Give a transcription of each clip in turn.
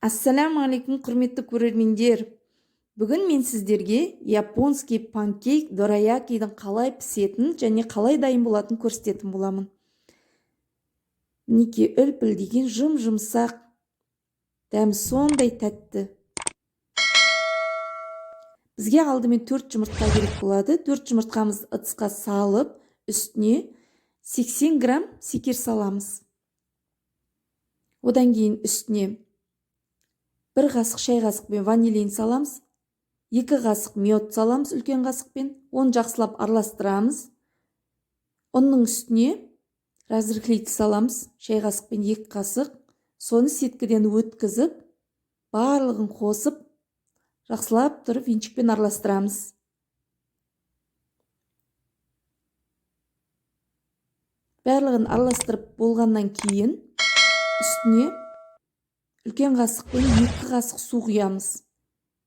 Ассаламу алейкум, құрметті көрермендер. Бүгін мен сіздерге японский панкейк дораякидің қалай пісетінін және қалай дайын болатынын көрсететін боламын. Мінекей үлпілдеген жұмсақ, дәмі сондай тәтті. Бізге алдымен 4 жұмыртқа керек болады. 4 жұмыртқамызды ыдысқа салып, үстіне 80 грамм секер саламыз. Одан кейін үстіне 1 қасық шай қасықпен ванилин саламыз, 2 қасық мед саламыз үлкен қасықпен, оны жақсылап араластырамыз. Оның үстіне разрыхлитель саламыз, шай қасықпен 2 қасық, соны сеткіден өткізіп, барлығын қосып, жақсылап тұрып венчикпен араластырамыз. Барлығын араластырып болғаннан кейін үстіне үлкен қасықпен 2 қасық су құямыз.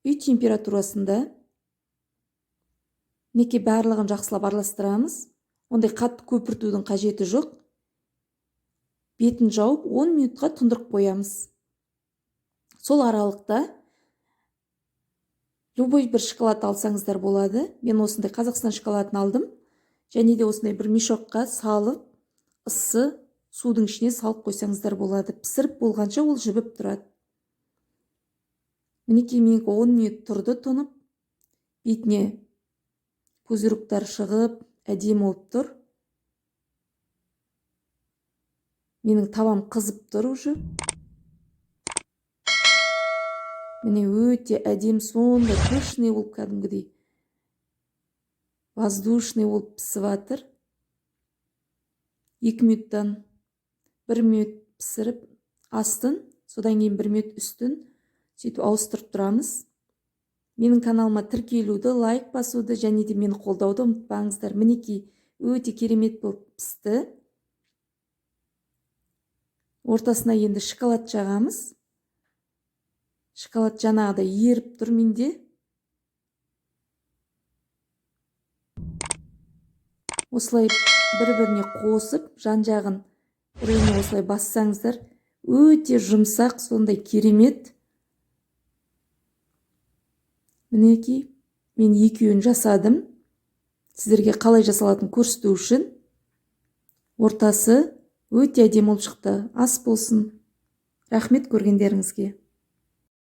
Үй температурасында. Неке барлығын жақсылап араластырамыз. Ондай қатты көпіртудің қажеті жоқ. Бетін жауып 10 минутқа тұндырып қоямыз. Сол аралықта любой бір шоколад алсаңыздар болады. Мен осындай Қазақстан шоколадын алдым. Және де осындай бір мешокқа салып, ыссы судың ішіне салып қойсаңыздар болады. Пісіріп болғанша ол жібіп тұрады. Мінекей менікі 10 минут тұрды тұнып, бетіне пузырьктар шығып, әдемі болып тұр. Менің табам қызып тұр уже. Міне өте әдемі, сондай пышный болып кәдімгідей. Воздушный болып пісіп жатыр. 2 минуттан 1 минут пісіріп астын, содан кейін 1 минут үстін сөйтіп ауыстырып тұрамыз. Менің каналыма тіркелуді, лайк басуды және де мені қолдауды ұмытпаңыздар. Мінекей өте керемет болып пісті. Ортасына енді шоколад жағамыз. Шоколад жаңағыдай еріп тұр менде. Осылай бір-біріне қосып, жан-жағын біріне осылай бассаңыздар, өте жұмсақ, сондай керемет. Мінекей, мен екеуін жасадым. Сіздерге қалай жасалатынын көрсету үшін. Ортасы өте әдемі болып шықты. Ас болсын. Рахмет көргендеріңізге.